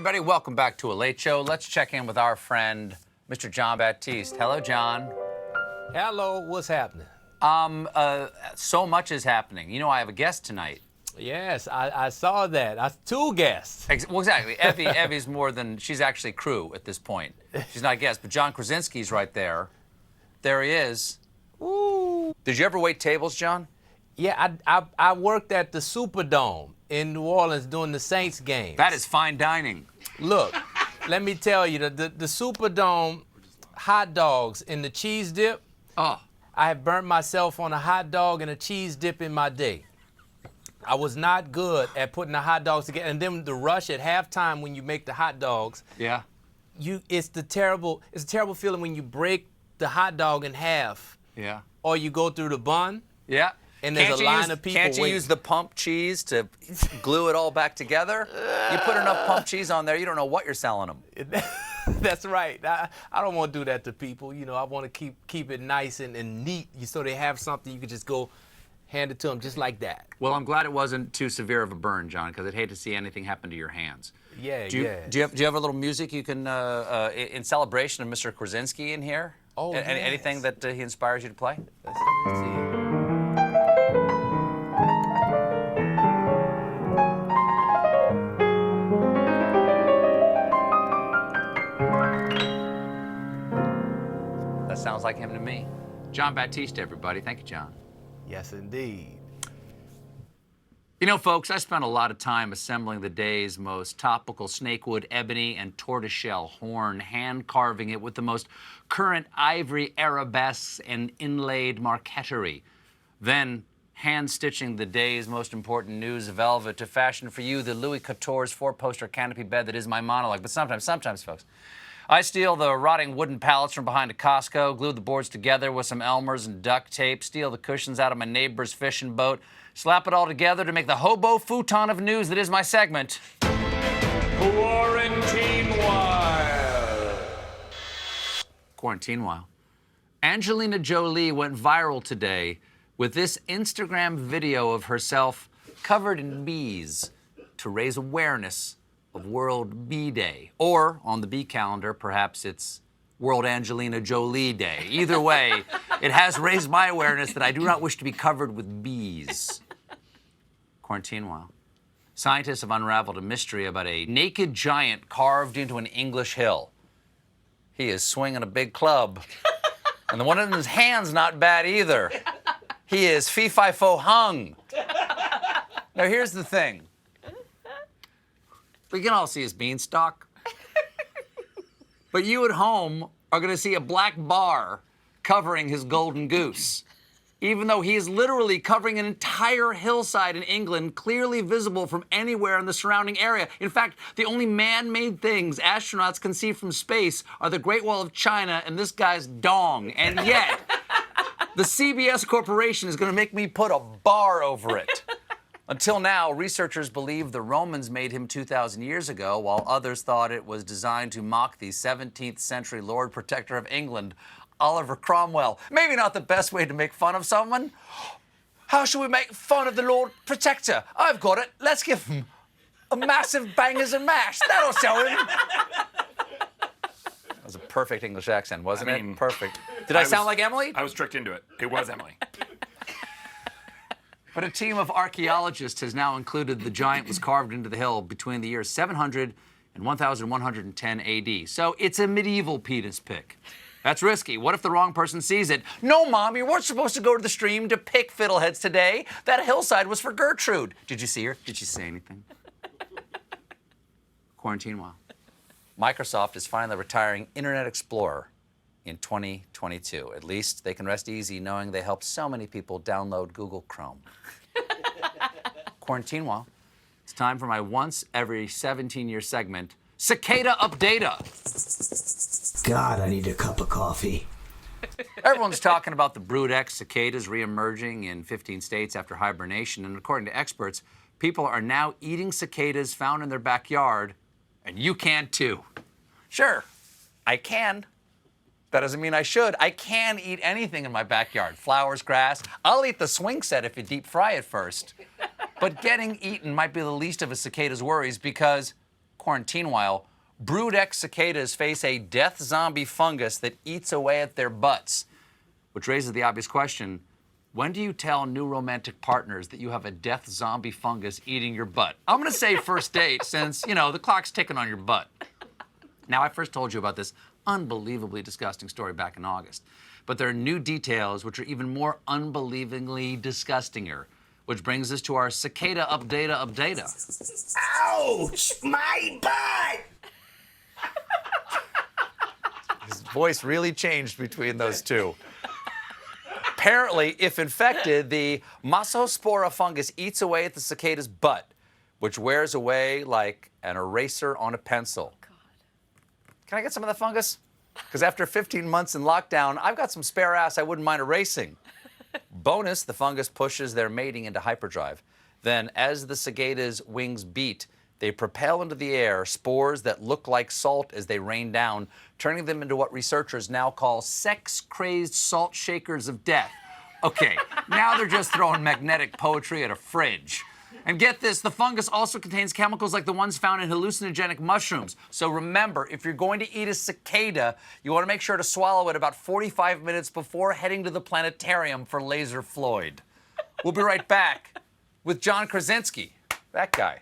everybody. Welcome back to A Late Show. Let's check in with our friend, Mr. John Baptiste. Hello, John. Hello, what's happening? So much is happening. You know, I have a guest tonight. Yes, I saw that. Two guests. Well, exactly. Evie's more than, she's actually crew at this point. She's not a guest, but John Krasinski's right there. There he is. Ooh. Did you ever wait tables, John? Yeah, I worked at the Superdome in New Orleans during the Saints game. That is fine dining. Look, let me tell you, the Superdome hot dogs and the cheese dip. Oh. I have burnt myself on a hot dog and a cheese dip in my day. I was not good at putting the hot dogs together. And then the rush at halftime when you make the hot dogs. Yeah. It's a terrible feeling when you break the hot dog in half. Yeah. Or you go through the bun. Yeah. And there's a line of people Can't you use the pump cheese to glue it all back together? You put enough pump cheese on there, you don't know what you're selling them. That's right. I don't want to do that to people. You know, I want to keep it nice and neat so they have something you can just go hand it to them just like that. Well, I'm glad it wasn't too severe of a burn, John, because I'd hate to see anything happen to your hands. Yeah, do you have a little music you can, in celebration of Mr. Krasinski in here? Oh, yes. Anything that he inspires you to play? Let's see. That sounds like him to me. John Baptiste, everybody. Thank you, John. Yes, indeed. You know, folks, I spent a lot of time assembling the day's most topical snakewood, ebony, and tortoiseshell horn, hand-carving it with the most current ivory arabesques and inlaid marqueterie. Then hand-stitching the day's most important news velvet to fashion for you the Louis Couture's four-poster canopy bed that is my monologue. But sometimes, folks, I steal the rotting wooden pallets from behind a Costco, glue the boards together with some Elmer's and duct tape, steal the cushions out of my neighbor's fishing boat, slap it all together to make the hobo futon of news that is my segment. Quarantinewhile. Angelina Jolie went viral today with this Instagram video of herself covered in bees to raise awareness of World Bee Day. Or, on the bee calendar, perhaps it's World Angelina Jolie Day. Either way, it has raised my awareness that I do not wish to be covered with bees. Quarantinewhile. Scientists have unraveled a mystery about a naked giant carved into an English hill. He is swinging a big club. And the one in his hand's not bad either. He is fee-fi-fo-hung. Now, here's the thing. We can all see his beanstalk. But you at home are going to see a black bar covering his golden goose, even though he is literally covering an entire hillside in England, clearly visible from anywhere in the surrounding area. In fact, the only man-made things astronauts can see from space are the Great Wall of China and this guy's dong. And yet, the CBS Corporation is going to make me put a bar over it. Until now, researchers believe the Romans made him 2,000 years ago, while others thought it was designed to mock the 17th century Lord Protector of England, Oliver Cromwell. Maybe not the best way to make fun of someone. How should we make fun of the Lord Protector? I've got it. Let's give him a massive bangers and mash. That'll show him. That was a perfect English accent, wasn't it? Perfect. Did I sound like Emily? I was tricked into it. It was Emily. But a team of archaeologists has now included the giant was carved into the hill between the years 700 and 1110 AD. So it's a medieval penis pick. That's risky. What if the wrong person sees it? No, Mom, you weren't supposed to go to the stream to pick fiddleheads today. That hillside was for Gertrude. Did you see her? Did she say anything? Quarantinewhile. Microsoft is finally retiring Internet Explorer in 2022. At least they can rest easy knowing they helped so many people download Google Chrome. Quarantinewhile. It's time for my once every 17-year segment, Cicada Updata. God, I need a cup of coffee. Everyone's talking about the Brood X cicadas reemerging in 15 states after hibernation, and according to experts, people are now eating cicadas found in their backyard, and you can too. Sure, I can. That doesn't mean I should. I can eat anything in my backyard. Flowers, grass. I'll eat the swing set if you deep fry it first. But getting eaten might be the least of a cicada's worries because Quarantinewhile, Brood X cicadas face a death zombie fungus that eats away at their butts. Which raises the obvious question, when do you tell new romantic partners that you have a death zombie fungus eating your butt? I'm gonna say first date since, you know, the clock's ticking on your butt. Now, I first told you about this unbelievably disgusting story back in August, but there are new details which are even more unbelievingly disgustinger, which brings us to our cicada updata. Ouch! My butt! His voice really changed between those two. Apparently, if infected, the Massospora fungus eats away at the cicada's butt, which wears away like an eraser on a pencil. Can I get some of the fungus? Because after 15 months in lockdown, I've got some spare ass I wouldn't mind erasing. Bonus, the fungus pushes their mating into hyperdrive. Then, as the cicada's wings beat, they propel into the air spores that look like salt as they rain down, turning them into what researchers now call sex-crazed salt shakers of death. Okay, now they're just throwing magnetic poetry at a fridge. And get this, the fungus also contains chemicals like the ones found in hallucinogenic mushrooms. So remember, if you're going to eat a cicada, you want to make sure to swallow it about 45 minutes before heading to the planetarium for Laser Floyd. We'll be right back with John Krasinski, that guy.